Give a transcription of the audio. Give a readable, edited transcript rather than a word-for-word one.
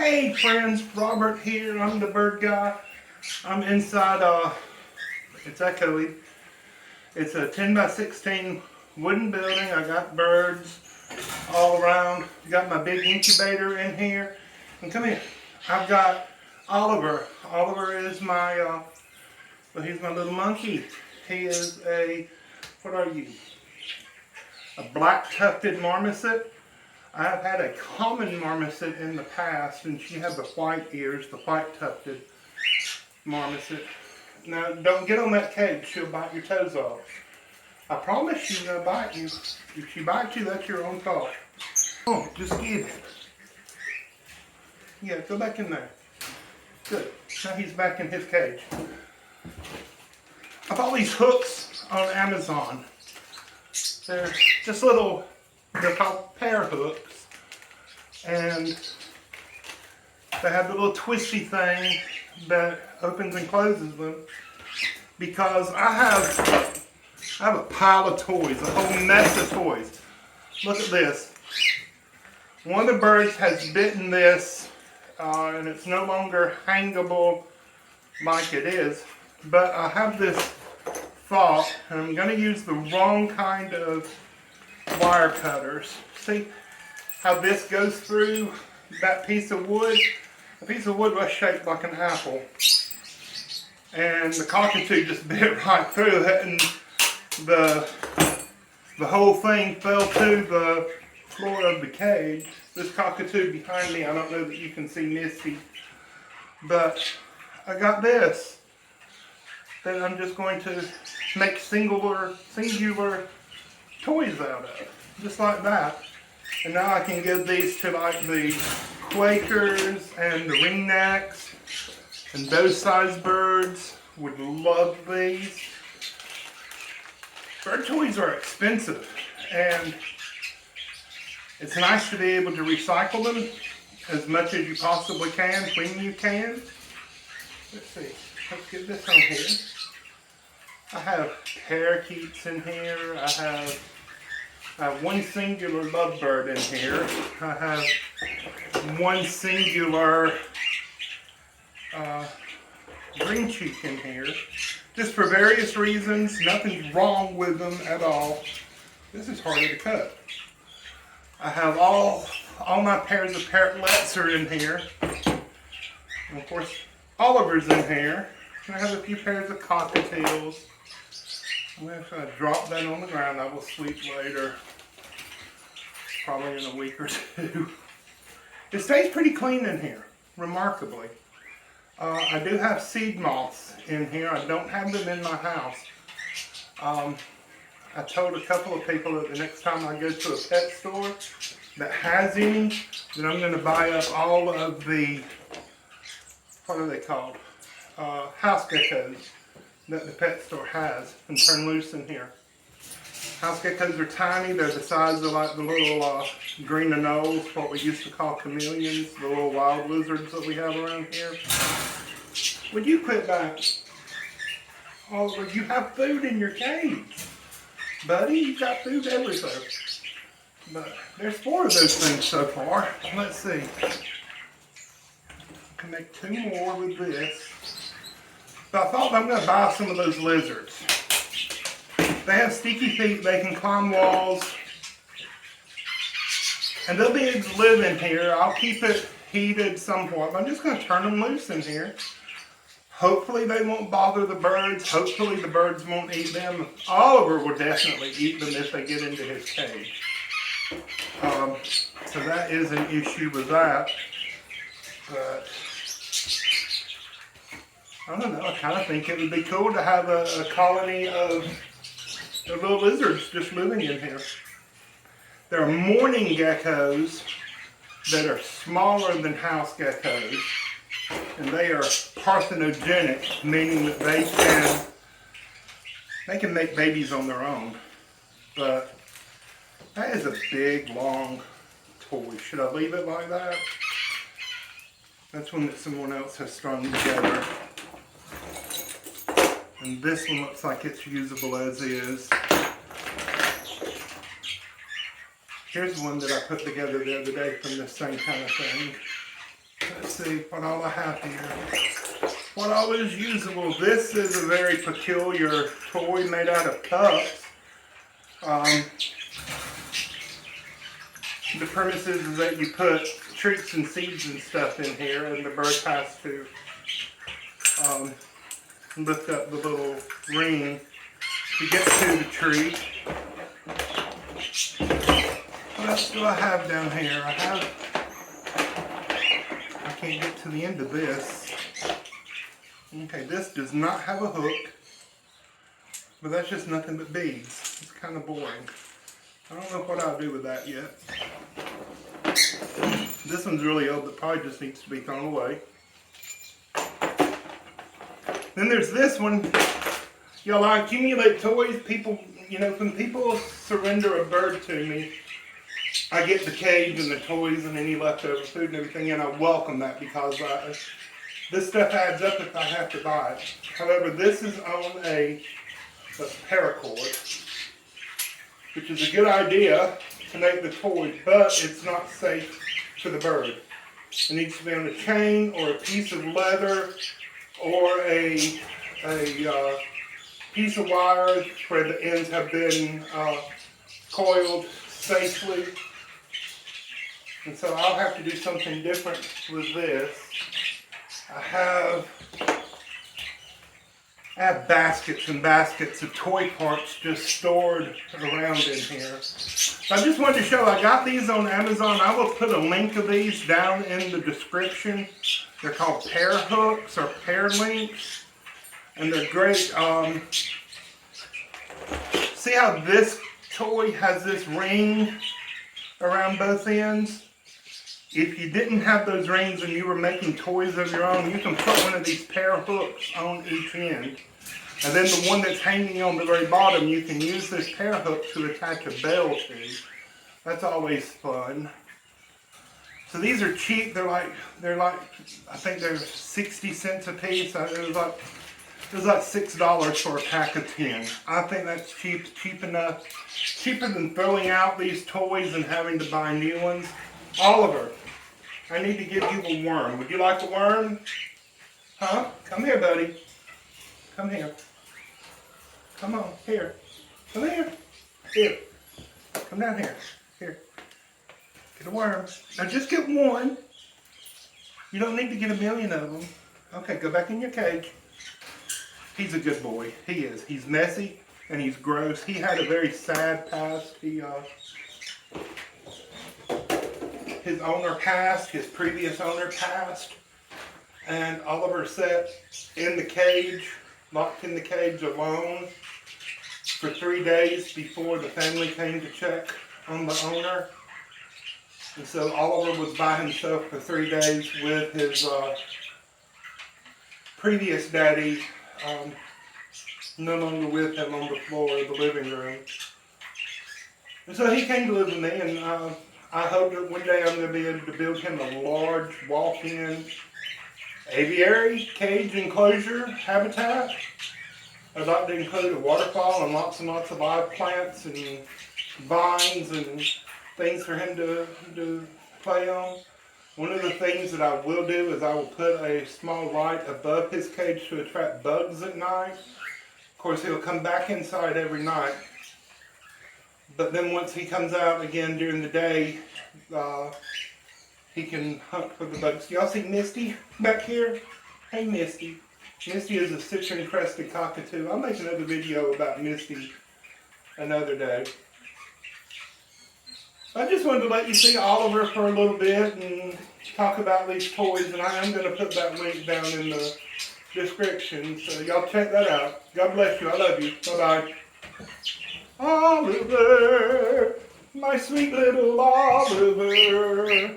Hey friends, Robert here. I'm the bird guy. I'm inside, it's echoey. It's a 10 by 16 wooden building. I got birds all around. Got my big incubator in here. And come here. I've got Oliver. Oliver is my, well, he's my little monkey. He is what are you? A black tufted marmoset. I have had a common marmoset in the past, and she had the white ears, the white tufted marmoset. Now, don't get on that cage, she'll bite your toes off. I promise she's gonna bite you. If she bites you, that's your own fault. Oh, just get it. Yeah, go back in there. Good. Now he's back in his cage. I bought these hooks on Amazon. They're just little, they're called pear hooks, and they have the little twisty thing that opens and closes them, because I have a pile of toys, a whole mess of toys. Look at this. One of the birds has bitten this, and it's no longer hangable like it is, but I have this thought, and I'm going to use the wrong kind of wire cutters. See how this goes through that piece of wood? The piece of wood was shaped like an apple, and the cockatoo just bit right through it, and the whole thing fell to the floor of the cage. This cockatoo behind me, I don't know that you can see Misty, but I got this that I'm just going to make singular toys out of, just like that. And now I can give these to like the Quakers and the ringnecks, and those size birds would love these. Bird toys are expensive, and it's nice to be able to recycle them as much as you possibly can when you can. Let's see, let's get this on here. I have parakeets in here. I have one singular lovebird in here. I have one singular green cheek in here. Just for various reasons. Nothing's wrong with them at all. This is harder to cut. I have all my pairs of parrotlets are in here. And of course, Oliver's in here. And I have a few pairs of cockatiels. I'm going to drop that on the ground. I will sleep later, probably in a week or two. It stays pretty clean in here, remarkably. I do have seed moths in here. I don't have them in my house. I told a couple of people that the next time I go to a pet store that has any, that I'm going to buy up all of the, what are they called? House geckos that the pet store has, and turn loose in here. House geckos are tiny. They're the size of like the little green anoles, what we used to call chameleons, the little wild lizards that we have around here. Would you quit that? Oliver, you have food in your cage. Buddy, you've got food everywhere. But there's 4 of those things so far. Let's see. I can make 2 more with this. But I thought I'm going to buy some of those lizards. They have sticky feet, they can climb walls, and they'll be able to live in here. I'll keep it heated somewhat, but I'm just going to turn them loose in here. Hopefully they won't bother the birds. Hopefully the birds won't eat them. Oliver will definitely eat them if they get into his cage. So that is an issue with that. But I don't know, I kind of think it would be cool to have a colony of little lizards just living in here. There are mourning geckos that are smaller than house geckos, and they are parthenogenic, meaning that they can make babies on their own. But that is a big, long toy. Should I leave it like that? That's one that someone else has strung together. And this one looks like it's usable as is. Here's one that I put together the other day from this same kind of thing. Let's see what all I have here. What all is usable. This is a very peculiar toy made out of cups. The premise is that you put treats and seeds and stuff in here, and the bird has to lift up the little ring to get to the tree. What else do I have down here? I can't get to the end of this. Okay, this does not have a hook, but that's just nothing but beads. It's kind of boring. I don't know what I'll do with that yet. This one's really old, but probably just needs to be thrown away. Then there's this one. Y'all, I accumulate toys. People, when people surrender a bird to me, I get the cage and the toys and any leftover food and everything, and I welcome that because this stuff adds up if I have to buy it. However, this is on a paracord, which is a good idea to make the toy, but it's not safe for the bird. It needs to be on a chain or a piece of leather or a piece of wire where the ends have been coiled safely. And so I'll have to do something different with this. I have baskets and baskets of toy parts just stored around in here. I just wanted to show, I got these on Amazon. I will put a link of these down in the description. They're called pear hooks or pear links, and they're great. See how this toy has this ring around both ends? If you didn't have those rings and you were making toys of your own, you can put one of these pear hooks on each end. And then the one that's hanging on the very bottom, you can use this pear hook to attach a bell to. That's always fun. So these are cheap. They're like I think they're 60 cents a piece. It was like $6 for a pack of 10. I think that's cheap enough. Cheaper than throwing out these toys and having to buy new ones. Oliver, I need to give you a worm. Would you like a worm? Huh? Come here, buddy. Come here. Come on, here. Come here. Here. Come down here. Here. Get a worm. Now just get one. You don't need to get a million of them. Okay, go back in your cage. He's a good boy. He is. He's messy and he's gross. He had a very sad past. His owner passed, his previous owner passed, and Oliver sat in the cage, locked in the cage alone for 3 days before the family came to check on the owner. And so Oliver was by himself for 3 days with his previous daddy, no longer with him on the floor of the living room. And so he came to live with me, and I hope that one day I'm going to be able to build him a large walk-in aviary cage enclosure habitat. I'd like to include a waterfall and lots of live plants and vines and things for him to play on. One of the things that I will do is I will put a small light above his cage to attract bugs at night. Of course, he'll come back inside every night. But then once he comes out again during the day, he can hunt for the bugs. Y'all see Misty back here? Hey Misty. Misty is a citron-crested cockatoo. I'll make another video about Misty another day. I just wanted to let you see Oliver for a little bit and talk about these toys, and I am going to put that link down in the description, so y'all check that out. God bless you. I love you. Bye-bye. Oliver, my sweet little Oliver.